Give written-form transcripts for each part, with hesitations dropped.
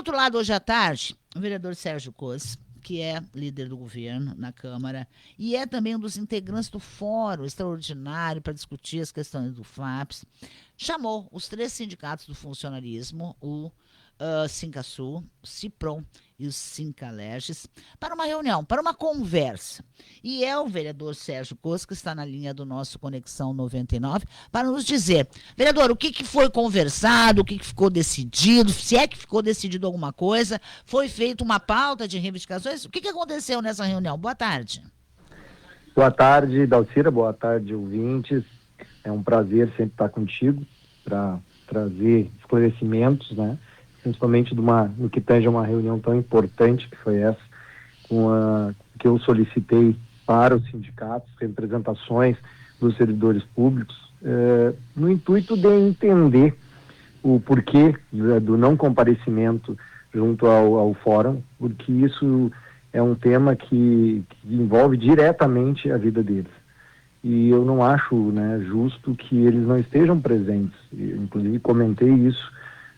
outro lado, hoje à tarde, o vereador Sérgio Coz, que é líder do governo na Câmara e é também um dos integrantes do Fórum Extraordinário para discutir as questões do FAPES, chamou os 3 sindicatos do funcionalismo, o Sincasul, o Ciprom e o Sincalerges, para uma reunião, para uma conversa. E é o vereador Sérgio Coz que está na linha do nosso Conexão 99 para nos dizer, vereador, o que foi conversado, o que ficou decidido, se é que ficou decidido alguma coisa, foi feita uma pauta de reivindicações, o que aconteceu nessa reunião? Boa tarde. Boa tarde, Dalcira, boa tarde, ouvintes. É um prazer sempre estar contigo para trazer esclarecimentos, né? Principalmente no que tange a uma reunião tão importante que foi essa, que eu solicitei para os sindicatos, representações dos servidores públicos, no intuito de entender o porquê do não comparecimento junto ao fórum, porque isso é um tema que envolve diretamente a vida deles. E eu não acho, né, justo que eles não estejam presentes. Eu, inclusive, comentei isso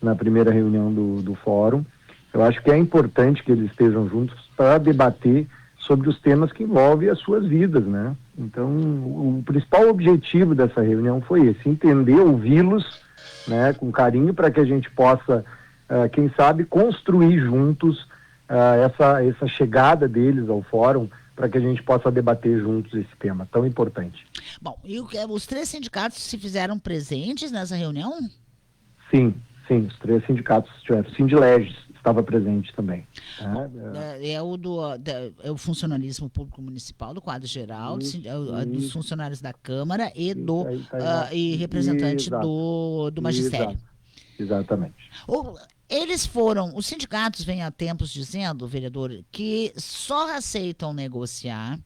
na primeira reunião do fórum. Eu acho que é importante que eles estejam juntos para debater sobre os temas que envolvem as suas vidas, né? Então, o principal objetivo dessa reunião foi esse, entender, ouvi-los, né, com carinho, para que a gente possa, quem sabe, construir juntos essa chegada deles ao fórum, para que a gente possa debater juntos esse tema tão importante. Bom, e os 3 sindicatos se fizeram presentes nessa reunião? Sim, os 3 sindicatos estiveram. O Sindileges estava presente também. É o funcionalismo público municipal, do quadro geral, dos funcionários da Câmara e e representante do magistério. Exatamente. Os sindicatos vêm há tempos dizendo, vereador, que só aceitam negociar,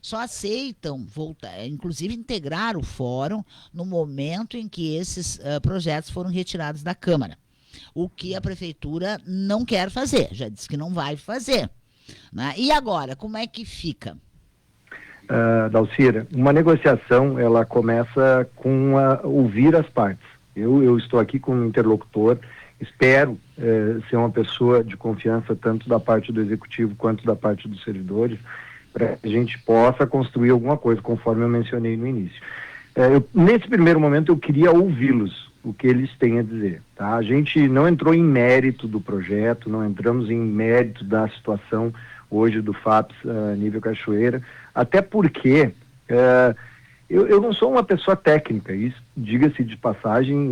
só aceitam voltar, inclusive integrar o fórum no momento em que esses projetos foram retirados da Câmara. O que a Prefeitura não quer fazer, já disse que não vai fazer. Né? E agora, como é que fica? Dalcira, uma negociação, ela começa com ouvir as partes. Eu estou aqui como interlocutor, espero ser uma pessoa de confiança tanto da parte do Executivo quanto da parte dos servidores, para que a gente possa construir alguma coisa, conforme eu mencionei no início. Nesse primeiro momento eu queria ouvi-los, o que eles têm a dizer. Tá? A gente não entrou em mérito do projeto, não entramos em mérito da situação hoje do FAPES nível Cachoeira, até porque eu não sou uma pessoa técnica, isso, diga-se de passagem,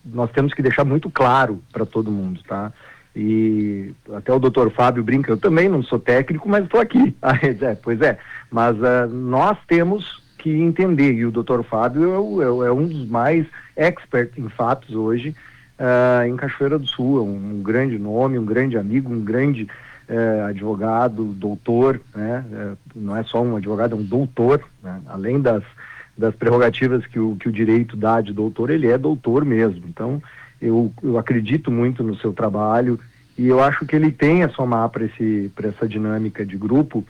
nós temos que deixar muito claro para todo mundo, tá? E até o doutor Fábio brinca, eu também não sou técnico, mas estou aqui. Pois é, mas nós temos que entender, e o doutor Fábio é um dos mais experts em fatos hoje em Cachoeira do Sul, é um grande nome, um grande amigo, um grande advogado, doutor, né? Não é só um advogado, é um doutor, né? Além das prerrogativas que o direito dá de doutor, ele é doutor mesmo. Então, eu acredito muito no seu trabalho e eu acho que ele tem a somar para essa dinâmica de grupo,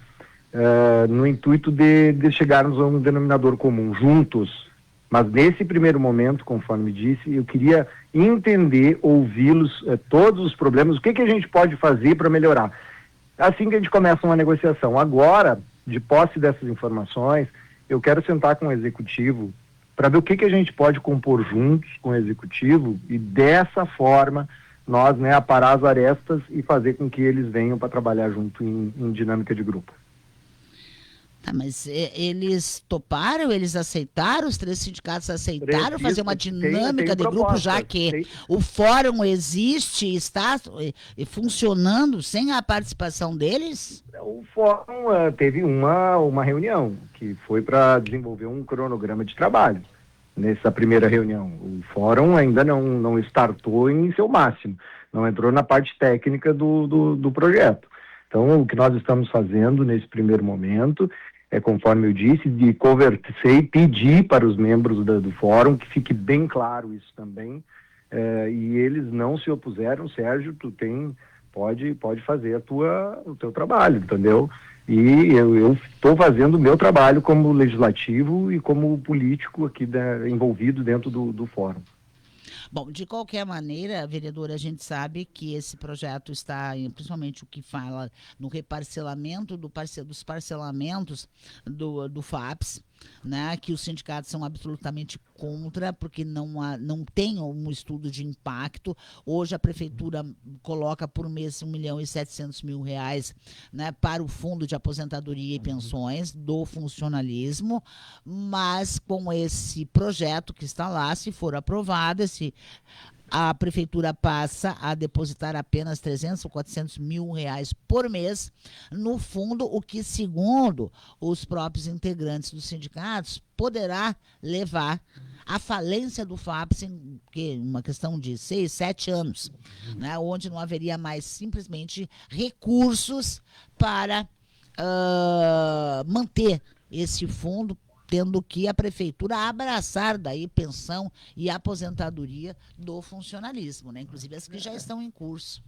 no intuito de chegarmos a um denominador comum, juntos. Mas nesse primeiro momento, conforme disse, eu queria entender, ouvi-los, todos os problemas, o que a gente pode fazer para melhorar. Assim que a gente começa uma negociação. Agora, de posse dessas informações, eu quero sentar com o Executivo para ver o que a gente pode compor juntos com o Executivo e dessa forma nós, né, aparar as arestas e fazer com que eles venham para trabalhar junto em dinâmica de grupo. Tá, mas eles toparam, eles aceitaram, os 3 sindicatos aceitaram fazer uma dinâmica de grupo, já que o fórum existe e está funcionando sem a participação deles? O fórum teve uma reunião que foi para desenvolver um cronograma de trabalho nessa primeira reunião. O fórum ainda não startou em seu máximo, não entrou na parte técnica do projeto. Então, o que nós estamos fazendo nesse primeiro momento conforme eu disse, de conversar e pedir para os membros do fórum que fique bem claro isso também, e eles não se opuseram. Sérgio, tu pode fazer o teu trabalho, entendeu? E eu estou fazendo o meu trabalho como legislativo e como político aqui envolvido dentro do fórum. Bom, de qualquer maneira, vereadora, a gente sabe que esse projeto está, principalmente o que fala no reparcelamento dos parcelamentos do FAPS, né, que os sindicatos são absolutamente contra, porque não tem um estudo de impacto. Hoje a prefeitura coloca por mês R$ 1.700.000, né, para o fundo de aposentadoria e pensões do funcionalismo, mas com esse projeto que está lá, se for aprovado, a prefeitura passa a depositar apenas 300 ou 400 mil reais por mês no fundo, o que, segundo os próprios integrantes dos sindicatos, poderá levar à falência do FAPS em uma questão de 6, 7 anos, né, onde não haveria mais simplesmente recursos para manter esse fundo, tendo que a prefeitura abraçar daí pensão e aposentadoria do funcionalismo, né? Inclusive as que já estão em curso.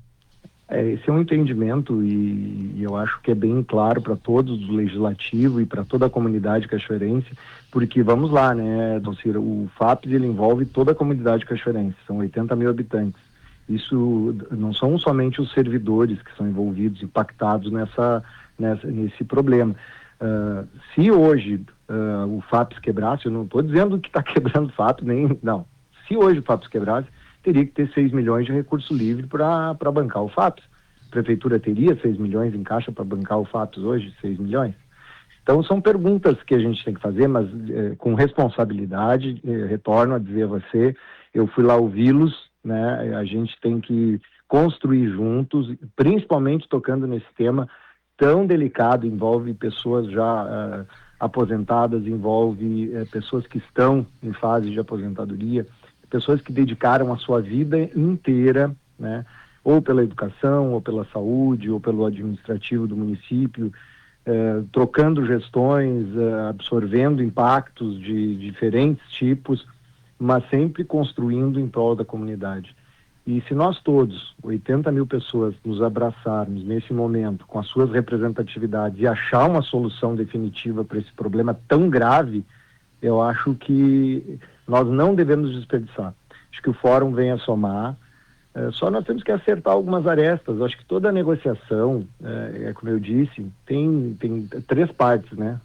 Esse é um entendimento e eu acho que é bem claro para todos do Legislativo e para toda a comunidade cachoeirense, porque vamos lá, né, Dalcira, o FAPS ele envolve toda a comunidade cachoeirense, são 80 mil habitantes. Isso não são somente os servidores que são envolvidos, impactados nesse problema. Se hoje o FAPS quebrasse, eu não estou dizendo que está quebrando o FAPS, não. Se hoje o FAPS quebrasse, teria que ter 6 milhões de recurso livre para bancar o FAPS. A prefeitura teria 6 milhões em caixa para bancar o FAPS hoje, 6 milhões? Então são perguntas que a gente tem que fazer, mas com responsabilidade, retorno a dizer a você, eu fui lá ouvi-los, né? A gente tem que construir juntos, principalmente tocando nesse tema tão delicado, envolve pessoas já aposentadas, envolve pessoas que estão em fase de aposentadoria, pessoas que dedicaram a sua vida inteira, né, ou pela educação, ou pela saúde, ou pelo administrativo do município, trocando gestões, absorvendo impactos de diferentes tipos, mas sempre construindo em prol da comunidade. E se nós todos, 80 mil pessoas, nos abraçarmos nesse momento com as suas representatividades e achar uma solução definitiva para esse problema tão grave, eu acho que nós não devemos desperdiçar. Acho que o fórum vem a somar, só nós temos que acertar algumas arestas. Acho que toda a negociação, como eu disse, tem 3 partes, né?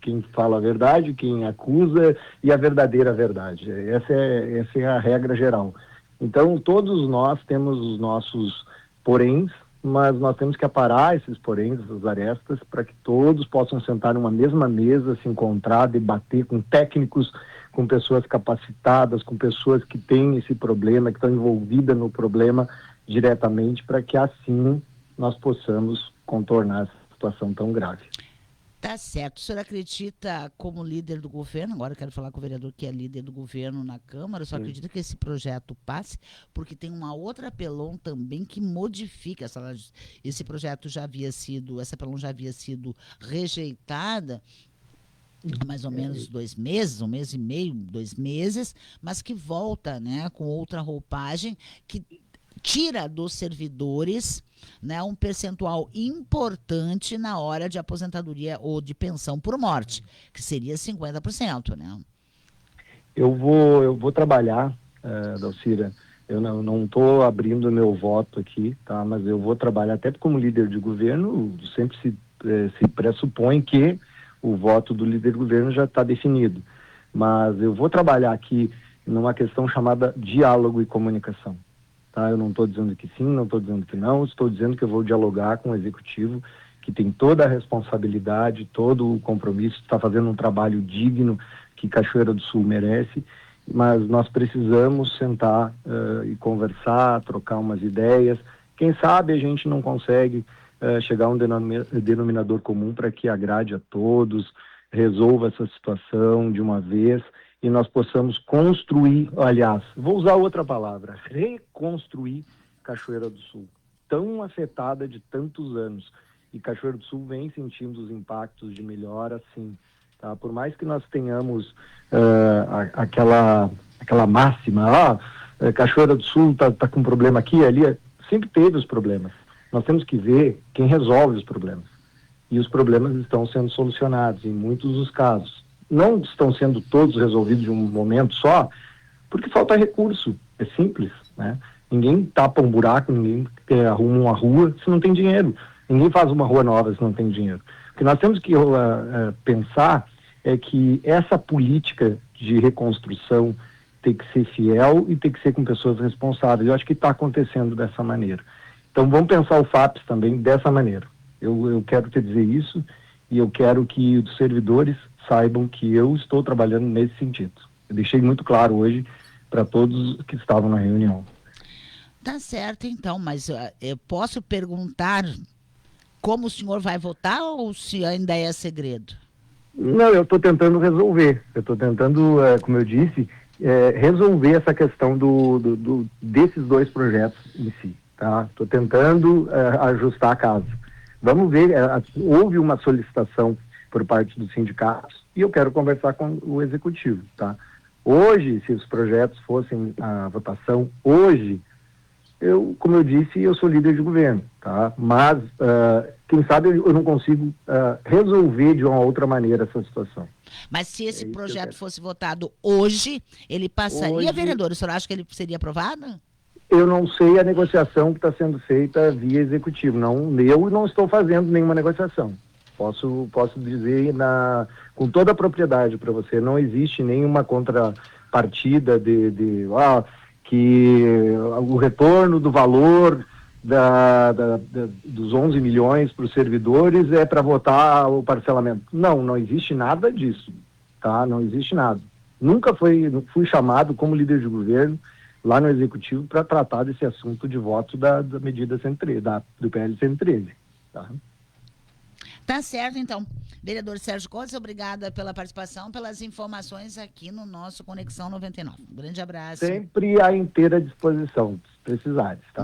Quem fala a verdade, quem acusa e a verdadeira verdade. Essa é a regra geral. Então, todos nós temos os nossos poréns, mas nós temos que aparar esses poréns, essas arestas, para que todos possam sentar numa mesma mesa, se encontrar, debater com técnicos, com pessoas capacitadas, com pessoas que têm esse problema, que estão envolvidas no problema diretamente, para que assim nós possamos contornar essa situação tão grave. Tá certo. O senhor acredita, como líder do governo, agora eu quero falar com o vereador que é líder do governo na Câmara, o senhor acredita que esse projeto passe? Porque tem uma outra PELON também que modifica, esse projeto já havia sido, essa PELON já havia sido rejeitada há mais ou menos 2 meses, 1 mês e meio, 2 meses, mas que volta, né, com outra roupagem, que tira dos servidores, né, um percentual importante na hora de aposentadoria ou de pensão por morte, que seria 50%, né? Eu vou trabalhar, Dalcira, eu não estou abrindo meu voto aqui, tá? Mas eu vou trabalhar, até como líder de governo, sempre se pressupõe que o voto do líder de governo já está definido. Mas eu vou trabalhar aqui numa questão chamada diálogo e comunicação. Tá? Eu não estou dizendo que sim, não estou dizendo que não, estou dizendo que eu vou dialogar com o executivo, que tem toda a responsabilidade, todo o compromisso, está fazendo um trabalho digno que Cachoeira do Sul merece, mas nós precisamos sentar e conversar, trocar umas ideias. Quem sabe a gente não consegue chegar a um denominador comum para que agrade a todos, resolva essa situação de uma vez, e nós possamos construir, aliás, vou usar outra palavra, reconstruir Cachoeira do Sul, tão afetada de tantos anos. E Cachoeira do Sul vem sentindo os impactos de melhora, sim. Tá? Por mais que nós tenhamos aquela máxima, Cachoeira do Sul tá com problema aqui e ali, sempre teve os problemas. Nós temos que ver quem resolve os problemas. E os problemas estão sendo solucionados em muitos dos casos. Não estão sendo todos resolvidos de um momento só, porque falta recurso. É simples, né? Ninguém tapa um buraco, ninguém arruma uma rua se não tem dinheiro. Ninguém faz uma rua nova se não tem dinheiro. O que nós temos que pensar é que essa política de reconstrução tem que ser fiel e tem que ser com pessoas responsáveis. Eu acho que está acontecendo dessa maneira. Então vamos pensar o FAPES também dessa maneira. Eu quero te dizer isso e eu quero que os servidores saibam que eu estou trabalhando nesse sentido. Eu deixei muito claro hoje para todos que estavam na reunião. Tá certo, então, mas eu posso perguntar como o senhor vai votar ou se ainda é segredo? Não, eu estou tentando resolver. Eu estou tentando, como eu disse, resolver essa questão desses dois projetos em si. Tá? Estou tentando ajustar a casa. Vamos ver, houve uma solicitação por parte dos sindicatos e eu quero conversar com o executivo. Tá? Hoje, se os projetos fossem a votação, hoje, como eu disse, eu sou líder de governo, tá? Mas, quem sabe eu não consigo resolver de uma outra maneira essa situação. Mas se esse projeto fosse votado hoje, ele passaria, vereador? O senhor acha que ele seria aprovado? Eu não sei a negociação que está sendo feita via executivo. Eu não estou fazendo nenhuma negociação. Posso dizer com toda a propriedade para você, não existe nenhuma contrapartida que o retorno do valor dos 11 milhões para os servidores é para votar o parcelamento. Não existe nada disso, tá? Não existe nada. Nunca fui chamado como líder de governo lá no Executivo para tratar desse assunto de voto da medida 113, do PL 113, tá? Tá certo, então. Vereador Sérgio Costa, obrigada pela participação, pelas informações aqui no nosso Conexão 99. Um grande abraço. Sempre à inteira disposição, se precisares, tá?